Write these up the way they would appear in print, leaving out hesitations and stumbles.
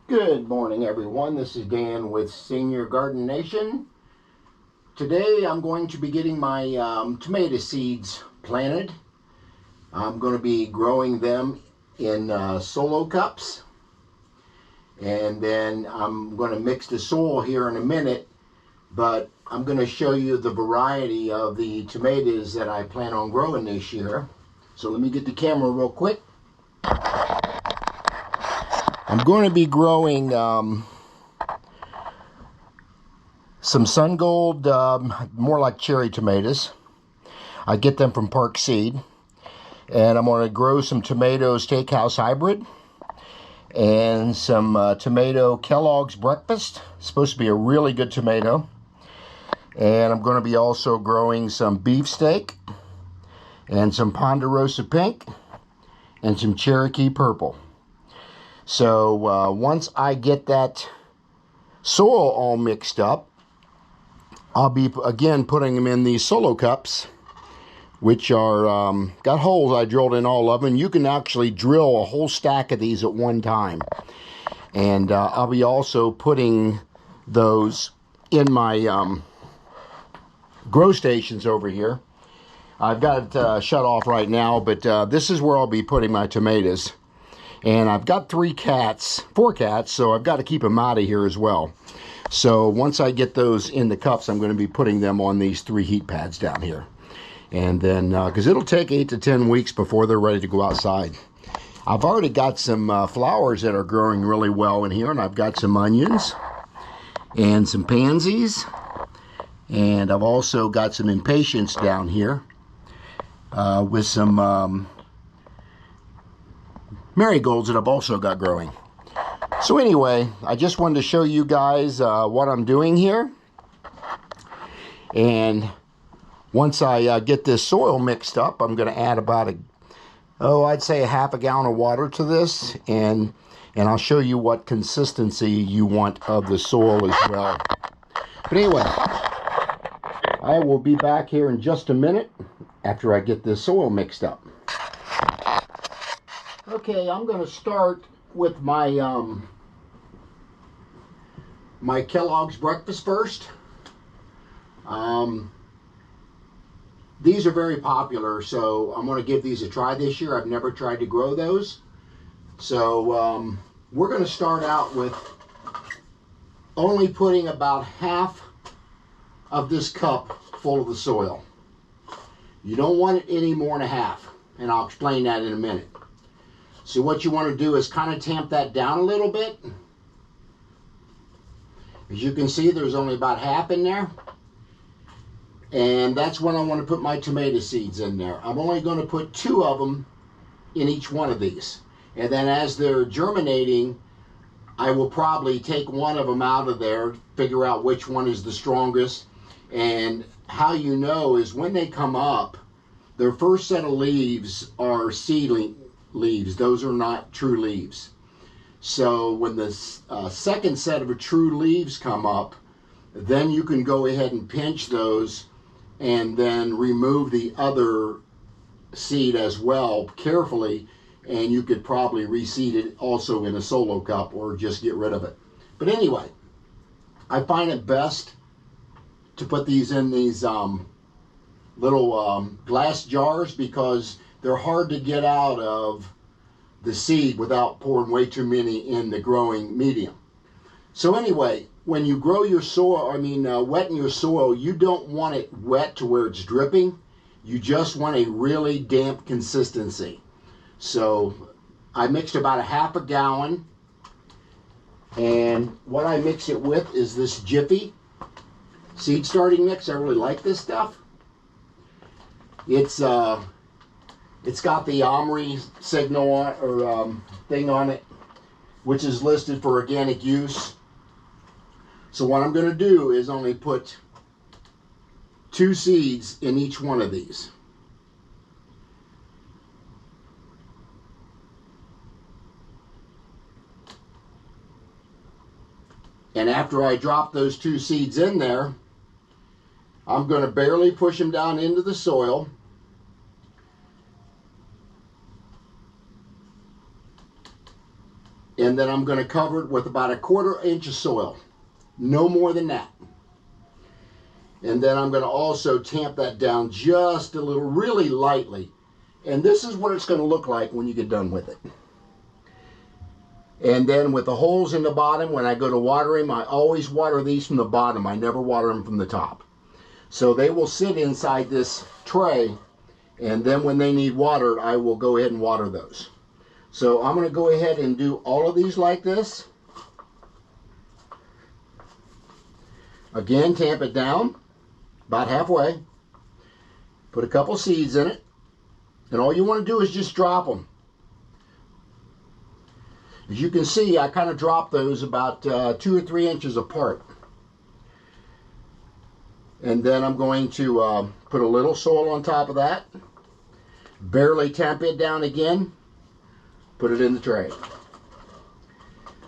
Good morning, everyone. This is Dan with Senior Garden Nation. Today I'm going to be getting my tomato seeds planted. I'm going to be growing them in solo cups, and then I'm going to mix the soil here in a minute, but I'm going to show you the variety of the tomatoes that I plan on growing this year. So let me get the camera real quick. I'm going to be growing some Sun Gold, more like cherry tomatoes. I get them from Park Seed. And I'm going to grow some tomato steakhouse hybrid and some tomato Kellogg's breakfast. It's supposed to be a really good tomato. And I'm going to be also growing some beefsteak and some Ponderosa pink and some Cherokee purple. So once I get that soil all mixed up, I'll be again putting them in these solo cups, which are got holes. I drilled in all of them. You can actually drill a whole stack of these at one time. And I'll be also putting those in my grow stations over here. I've got it shut off right now, but this is where I'll be putting my tomatoes. And I've got 4 cats, so I've got to keep them out of here as well. So once I get those in the cups, I'm going to be putting them on these 3 heat pads down here. And then, because it'll take 8 to 10 weeks before they're ready to go outside. I've already got some flowers that are growing really well in here, and I've got some onions and some pansies. And I've also got some impatiens down here with some marigolds that I've also got growing. So anyway, I just wanted to show you guys what I'm doing here. And once I get this soil mixed up, I'm going to add about I'd say a half a gallon of water to this. And I'll show you what consistency you want of the soil as well. But anyway, I will be back here in just a minute after I get this soil mixed up. Okay, I'm going to start with my my Kellogg's breakfast first. These are very popular, so I'm going to give these a try this year. I've never tried to grow those. So we're going to start out with only putting about half of this cup full of the soil. You don't want it any more than a half, and I'll explain that in a minute. So what you want to do is kind of tamp that down a little bit. As you can see, there's only about half in there. And that's when I want to put my tomato seeds in there. I'm only going to put 2 of them in each one of these. And then as they're germinating, I will probably take one of them out of there, figure out which one is the strongest. And how you know is when they come up, their first set of leaves are seedling leaves. Those are not true leaves. So when the second set of true leaves come up, then you can go ahead and pinch those and then remove the other seed as well carefully, and you could probably reseed it also in a solo cup or just get rid of it. But anyway, I find it best to put these in these little glass jars because they're hard to get out of the seed without pouring way too many in the growing medium. So anyway, when you grow your soil, wetten your soil, you don't want it wet to where it's dripping. You just want a really damp consistency. So I mixed about a half a gallon, and what I mix it with is this Jiffy seed starting mix. I really like this stuff. It's got the OMRI signal on, or thing on it, which is listed for organic use. So what I'm going to do is only put 2 seeds in each one of these. And after I drop those 2 seeds in there, I'm going to barely push them down into the soil. And then I'm going to cover it with about 1/4 inch of soil. No more than that. And then I'm going to also tamp that down just a little, really lightly. And this is what it's going to look like when you get done with it. And then with the holes in the bottom, when I go to water them, I always water these from the bottom. I never water them from the top. So they will sit inside this tray, and then when they need water, I will go ahead and water those. So I'm going to go ahead and do all of these like this. Again, tamp it down about halfway. Put a couple seeds in it. And all you want to do is just drop them. As you can see, I kind of drop those about 2 or 3 inches apart. And then I'm going to put a little soil on top of that. Barely tamp it down again. Put it in the tray.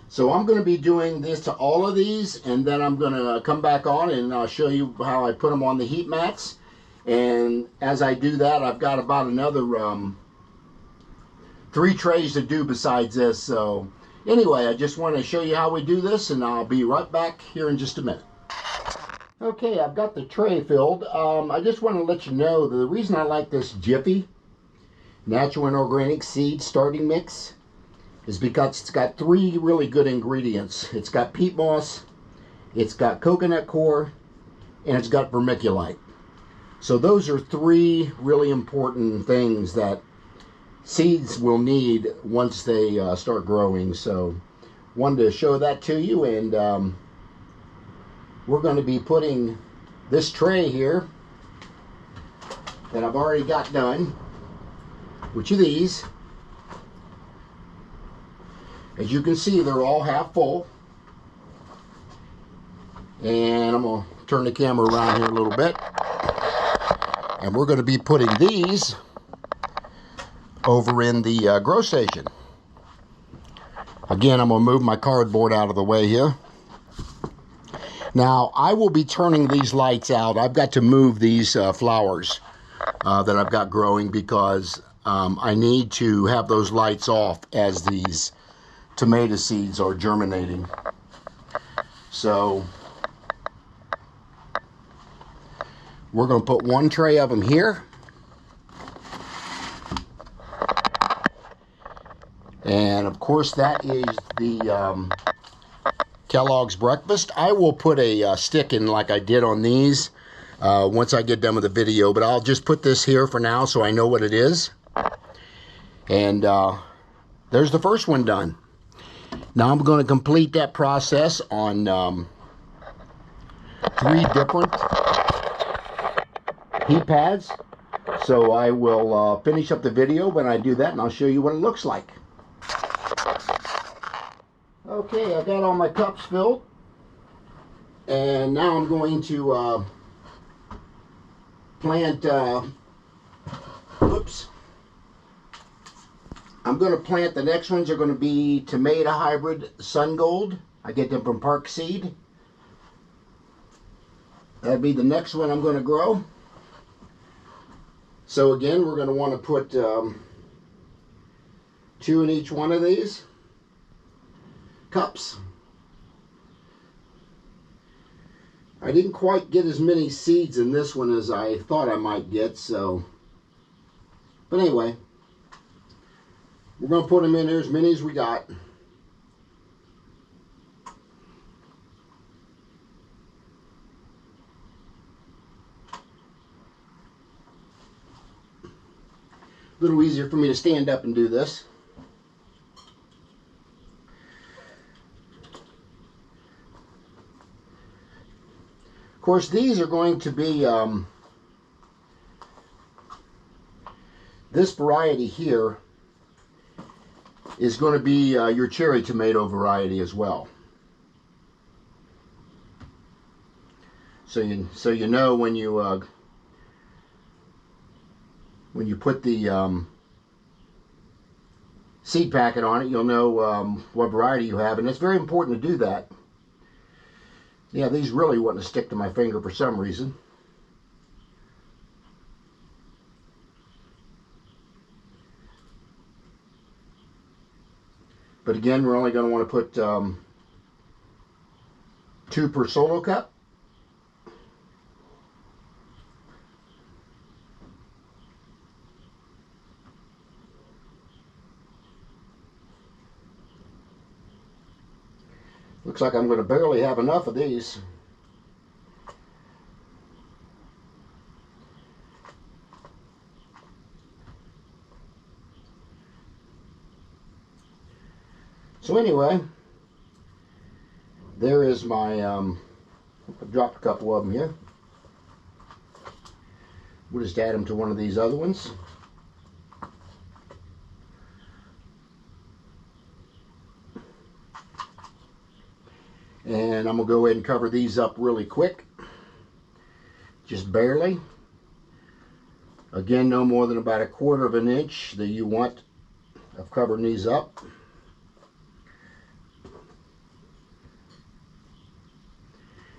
So I'm going to be doing this to all of these, and then I'm going to come back on and I'll show you how I put them on the heat mats. And as I do that, I've got about another 3 trays to do besides this. So anyway, I just want to show you how we do this, and I'll be right back here in just a minute. Okay, I've got the tray filled. I just want to let you know that the reason I like this Jiffy Natural and Organic Seed Starting Mix is because it's got 3 really good ingredients. It's got peat moss, it's got coconut coir, and it's got vermiculite. So those are 3 really important things that seeds will need once they start growing. So wanted to show that to you, and we're going to be putting this tray here that I've already got done, which are these. As you can see, they're all half full. And I'm going to turn the camera around here a little bit. And we're going to be putting these over in the grow station. Again, I'm going to move my cardboard out of the way here. Now, I will be turning these lights out. I've got to move these flowers that I've got growing because I need to have those lights off as these tomato seeds are germinating. So we're going to put 1 tray of them here. And of course that is the Kellogg's breakfast. I will put a stick in like I did on these once I get done with the video, but I'll just put this here for now so I know what it is. And there's the first one done. Now I'm going to complete that process on 3 different heat pads. So I will finish up the video when I do that, and I'll show you what it looks like. Okay, I got all my cups filled, and now I'm going to plant, I'm going to plant, the next ones are going to be tomato hybrid Sun Gold. I get them from Park Seed. That'll be the next one I'm going to grow. So again, we're going to want to put 2 in each one of these cups. I didn't quite get as many seeds in this one as I thought I might get, so, but anyway, we're going to put them in there as many as we got. A little easier for me to stand up and do this. Of course, these are going to be, this variety here is going to be your cherry tomato variety as well. So you know when you put the seed packet on it, you'll know what variety you have, and it's very important to do that. Yeah, these really wouldn't stick to my finger for some reason. But again, we're only going to want to put 2 per solo cup. Looks like I'm going to barely have enough of these. So anyway, there is my, I've dropped a couple of them here. We'll just add them to one of these other ones. And I'm going to go ahead and cover these up really quick. Just barely. Again, no more than about 1/4 of an inch that you want of covering these up.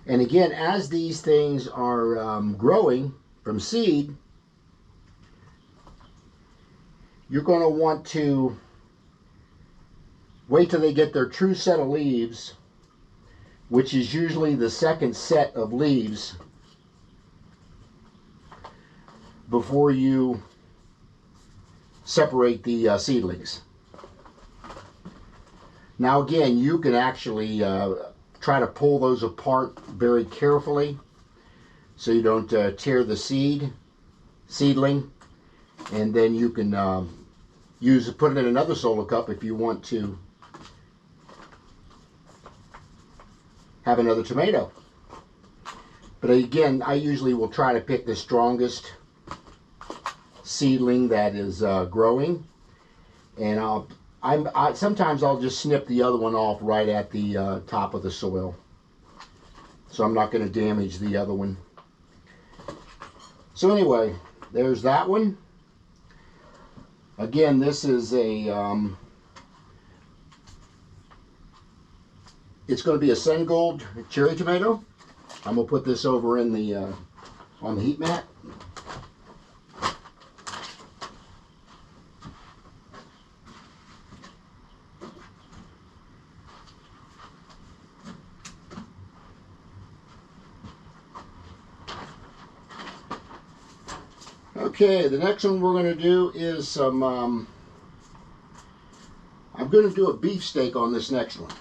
And again, as these things are growing from seed, you're going to want to wait till they get their true set of leaves, which is usually the second set of leaves, before you separate the seedlings. Now again, you can actually try to pull those apart very carefully so you don't tear the seedling, and then you can put it in another solo cup if you want to have another tomato. But again, I usually will try to pick the strongest seedling that is growing, and sometimes I'll just snip the other one off right at the top of the soil, so I'm not going to damage the other one. So anyway, there's that one. Again, this is a it's going to be a Sun Gold cherry tomato. I'm going to put this over in the on the heat mat. Okay, the next one we're going to do is some, I'm going to do a beefsteak on this next one.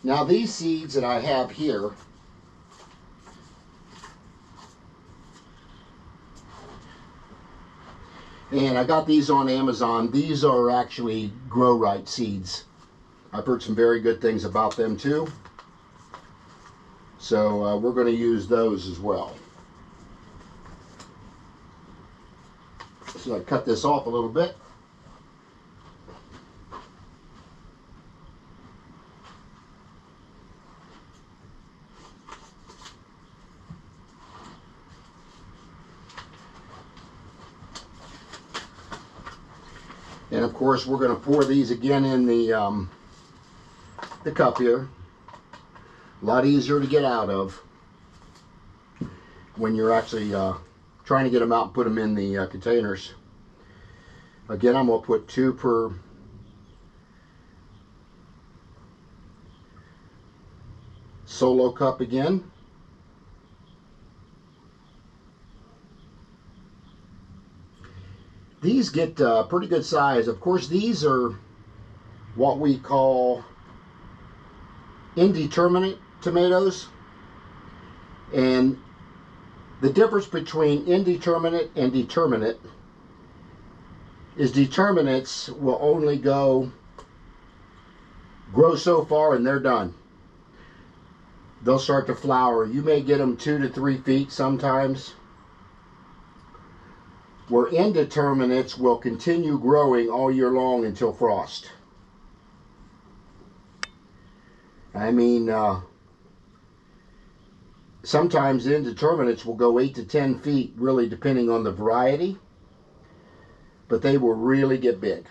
Now these seeds that I have here, and I got these on Amazon, these are actually Grow Right seeds. I've heard some very good things about them too. So we're going to use those as well. So I cut this off a little bit. And of course we're going to pour these again in the cup here. A lot easier to get out of when you're actually trying to get them out and put them in the containers. Again, I'm going to put 2 per solo cup again. These get pretty good size. Of course, these are what we call indeterminate tomatoes, and the difference between indeterminate and determinate is determinates will only grow so far and they're done. They'll start to flower. You may get them 2 to 3 feet sometimes, where indeterminates will continue growing all year long until frost. I mean, sometimes indeterminates will go 8 to 10 feet, really depending on the variety, but they will really get big.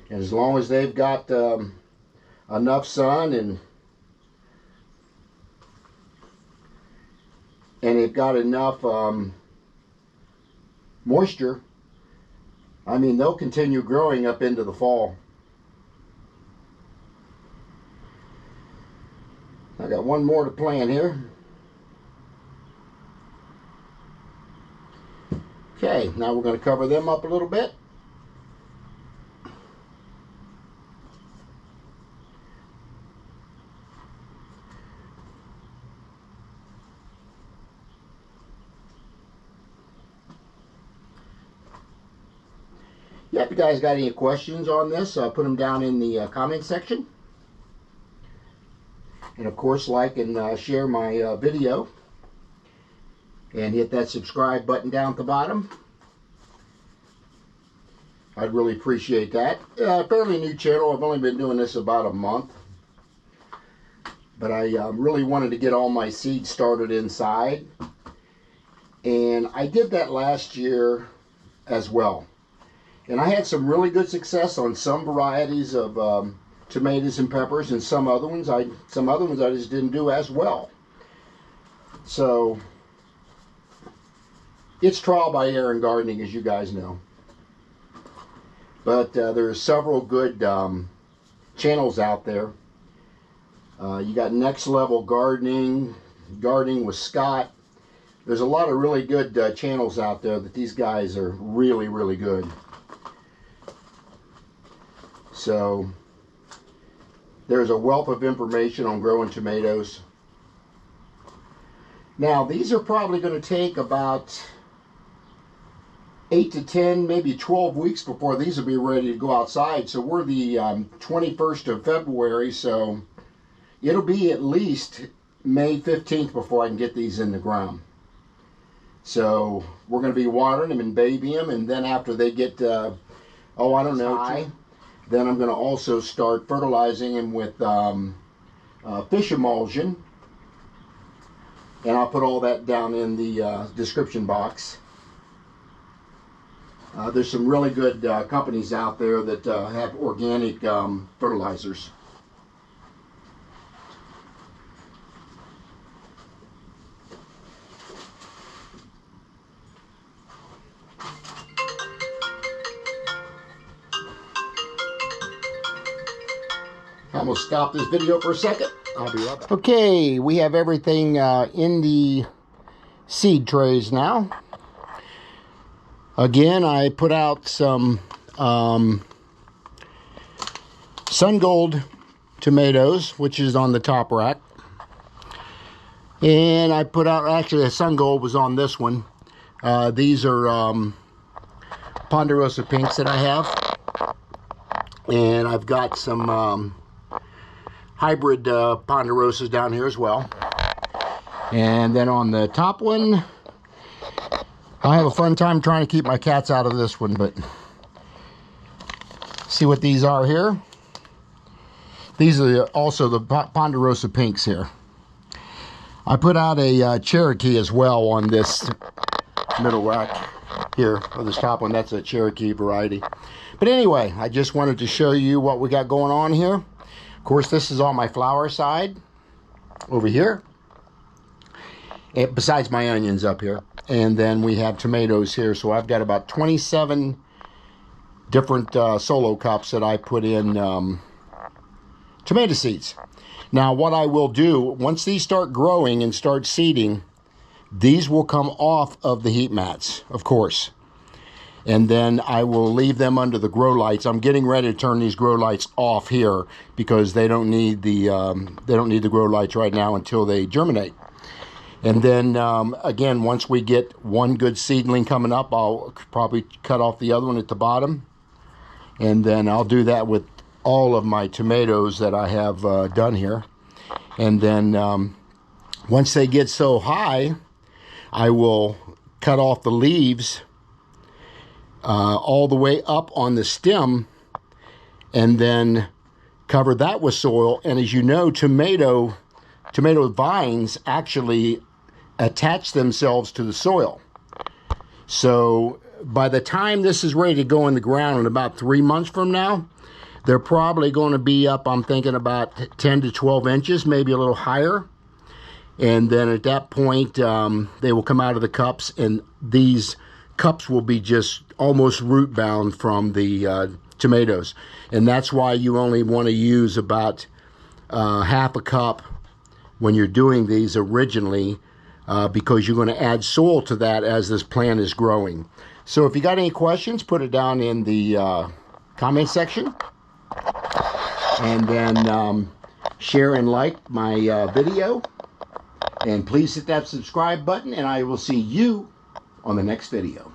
And as long as they've got enough sun and and they've got enough moisture, I mean, they'll continue growing up into the fall. I got one more to plant here. Okay, now we're going to cover them up a little bit. Yeah, if you guys got any questions on this, put them down in the comment section. And of course, like and share my video. And hit that subscribe button down at the bottom. I'd really appreciate that. Fairly new channel. I've only been doing this about a month. But I really wanted to get all my seeds started inside. And I did that last year as well. And I had some really good success on some varieties of tomatoes and peppers, and some other ones I just didn't do as well. So it's trial by error in gardening, as you guys know. But there are several good channels out there. You got Next Level Gardening, Gardening with Scott. There's a lot of really good channels out there that these guys are really, really good. So there's a wealth of information on growing tomatoes. Now, these are probably going to take about 8 to 10, maybe 12 weeks before these will be ready to go outside. So we're the 21st of February, so it'll be at least May 15th before I can get these in the ground. So we're going to be watering them and babying them, and then after they get, I don't know, then I'm going to also start fertilizing them with fish emulsion. And I'll put all that down in the description box. There's some really good companies out there that have organic fertilizers. I'm going to stop this video for a second. I'll be right back. Okay, we have everything in the seed trays now. Again, I put out some Sun Gold tomatoes, which is on the top rack. And I put out, actually the Sun Gold was on this one. These are Ponderosa Pinks that I have. And I've got some hybrid Ponderosas down here as well. And then on the top one, I have a fun time trying to keep my cats out of this one, but see what these are here. These are also the Ponderosa Pinks here. I put out a Cherokee as well on this middle rack here, or this top one. That's a Cherokee variety. But anyway, I just wanted to show you what we got going on here. Of course, this is on my flower side over here, and besides my onions up here. And then we have tomatoes here. So I've got about 27 different solo cups that I put in tomato seeds. Now, what I will do, once these start growing and start seeding, these will come off of the heat mats, of course. And then I will leave them under the grow lights. I'm getting ready to turn these grow lights off here because they don't need the grow lights right now until they germinate. And then again, once we get one good seedling coming up, I'll probably cut off the other one at the bottom. And then I'll do that with all of my tomatoes that I have done here. And then once they get so high, I will cut off the leaves all the way up on the stem, and then cover that with soil. And as you know, tomato vines actually attach themselves to the soil. So by the time this is ready to go in the ground in about 3 months from now, they're probably going to be up, I'm thinking, about 10 to 12 inches, maybe a little higher. And then at that point, they will come out of the cups, and these cups will be just almost root bound from the tomatoes. And that's why you only want to use about half a cup when you're doing these originally, because you're going to add soil to that as this plant is growing. So if you got any questions, put it down in the comment section. And then share and like my video. And please hit that subscribe button, and I will see you on the next video.